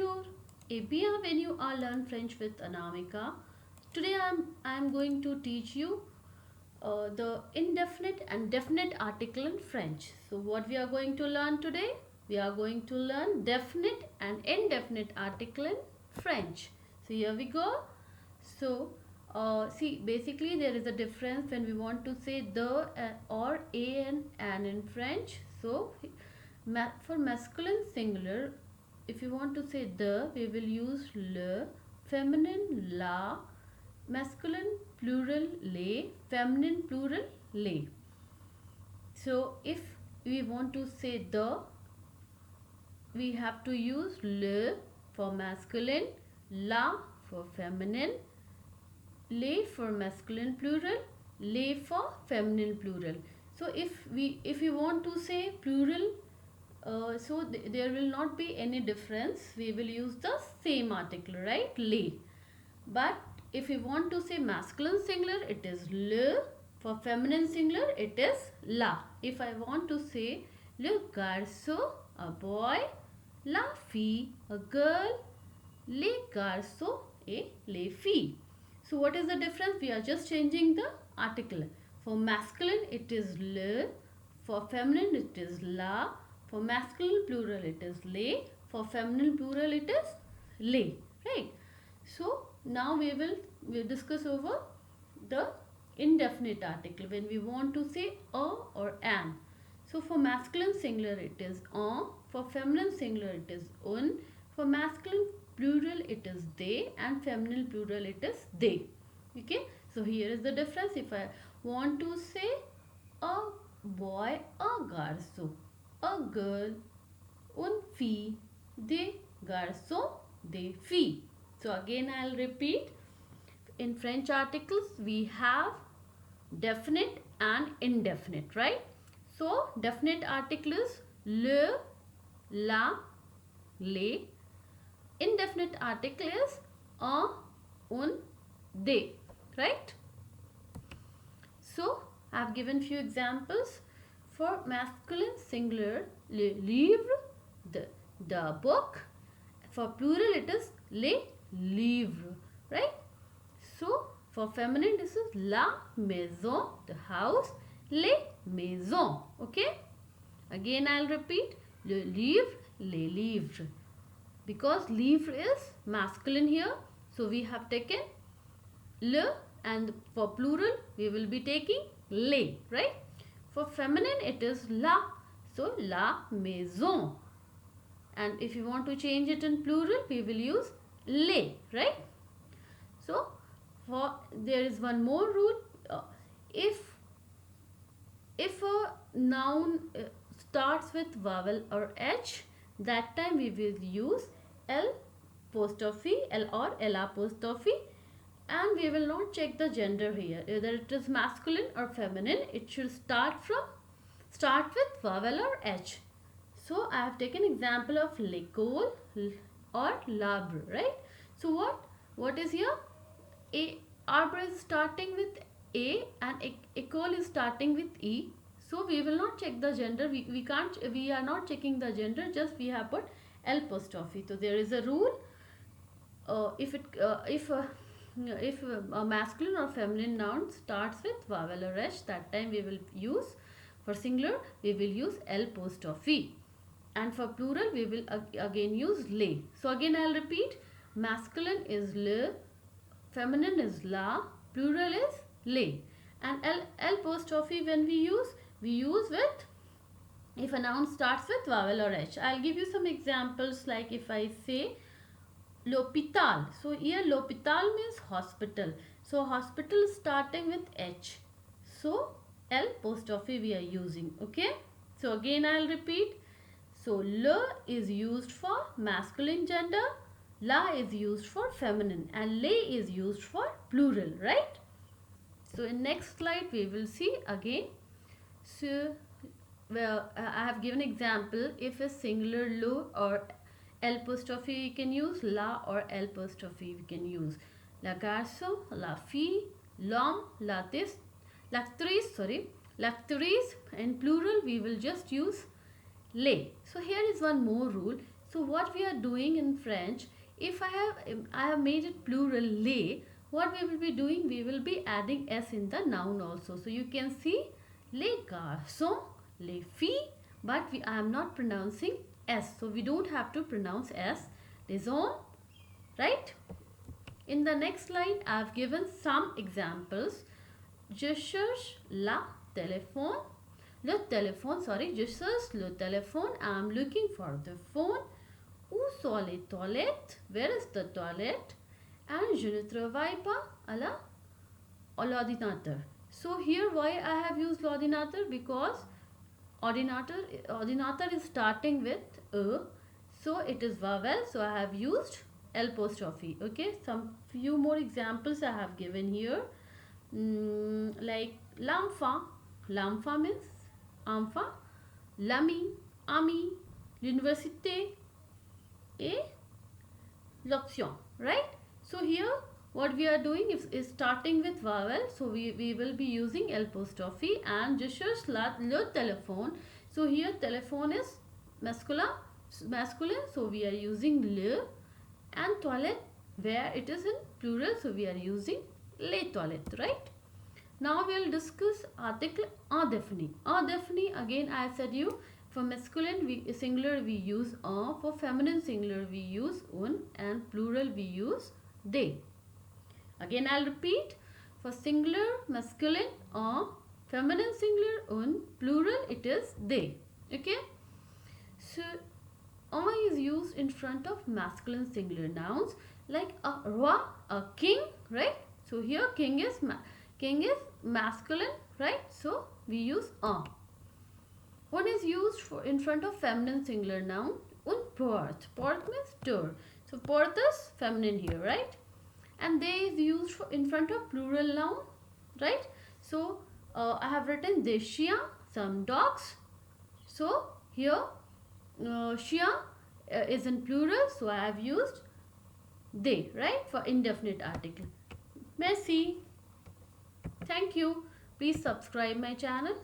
Bonjour, et bienvenue à Learn French with Anamika. Today I'm going to teach you the indefinite and definite article in French. So what we are going to learn today? We are going to learn definite and indefinite article in French. So here we go. So see, basically there is a difference when we want to say the or a and an in French. So for masculine singular, if you want to say the, we will use le, feminine la, masculine plural les, feminine plural les. So if we want to say the, we have to use le for masculine, la for feminine, les for masculine plural, les for feminine plural. So if you want to say plural, there will not be any difference. We will use the same article, right? Les. But if you want to say masculine singular, it is le. For feminine singular, it is la. If I want to say le garçon, a boy, la fille, a girl, les garçons et les filles. So what is the difference? We are just changing the article. For masculine, it is le. For feminine, it is la. For masculine plural, it is les. For feminine plural, it is les. Right? So now we'll discuss over the indefinite article when we want to say a or an. So for masculine singular, it is un. For feminine singular, it is un. For masculine plural, it is they, and feminine plural, it is they. Okay. So here is the difference. If I want to say a boy, a garçon, a girl, une fille, des garçons, des filles. So again I'll repeat. In French articles we have definite and indefinite, right? So definite article is le, la, les. Indefinite article is un, un, they, right? So I have given few examples. For masculine singular, le livre, the book. For plural, it is les livres, right? So for feminine, this is la maison, the house, les maisons. Okay. Again, I'll repeat, le livre, les livres. Because livre is masculine here, so we have taken le, and for plural we will be taking les, right? For feminine it is la, so la maison. And if you want to change it in plural, we will use les, right? So there is one more rule. If a noun starts with vowel or h, that time we will use L apostrophe, L or L apostrophe, and we will not check the gender here, whether it is masculine or feminine. It should start with vowel or h. So I have taken example of l'école or l'arbre, right? So what is here? Arbre is starting with A and école is starting with E. So we will not check the gender. We are not checking the gender. Just we have put L apostrophe. So there is a rule. If a masculine or feminine noun starts with vowel or h, that time we will use, for singular we will use L apostrophe, and for plural we will again use les. So again I'll repeat, masculine is le, feminine is la, plural is les, and L apostrophe when we use with if a noun starts with vowel or h. I'll give you some examples, like if I say l'hôpital. So here l'hôpital means hospital. So hospital is starting with h. So L apostrophe we are using. Okay. So again I'll repeat. So le is used for masculine gender, la is used for feminine, and les is used for plural, right? So in next slide we will see again. So I have given example. If a singular le or L apostrophe we can use, la or L apostrophe we can use. La garçon, la fille, l'homme, l'actrice, in plural we will just use les. So here is one more rule. So what we are doing in French, if I have made it plural les, what we will be doing, we will be adding s in the noun also. So you can see les garçons, les filles, but I am not pronouncing s, so we don't have to pronounce s. Les hommes, right? In the next line, I have given some examples. Je cherche la téléphone. Le téléphone, sorry, je cherche le téléphone. I am looking for the phone. Où sont les toilettes? Where is the toilet? And je ne travaille pas à l'ordinateur. So here why I have used l'ordinateur? Because ordinateur is starting with a, so it is vowel, so I have used l'apostrophe. Okay, some few more examples I have given here. Like l'enfant means enfant, l'ami, ami, l'université, et l'option, right? So here what we are doing is starting with vowel, so we will be using l'apostrophe. And je cherche le téléphone, so here telephone is masculine, so we are using le. And toilette, where it is in plural, so we are using les toilettes, right? Now we will discuss article indéfini. Indéfini, again I said you, for masculine singular we use un, for feminine singular we use un, and plural we use they. Again I'll repeat, for singular masculine un, feminine singular un, plural it is they. Okay, so un is used in front of masculine singular nouns like a roi, a king, right? So here king is masculine, right? So we use un. One is used in front of feminine singular noun, un porte. Porte means door. So porte is feminine here, right? And they is used in front of plural noun, right? So I have written des chiens, some dogs. So here chien is in plural, so I have used they, right, for indefinite article. Merci. Thank you. Please subscribe my channel.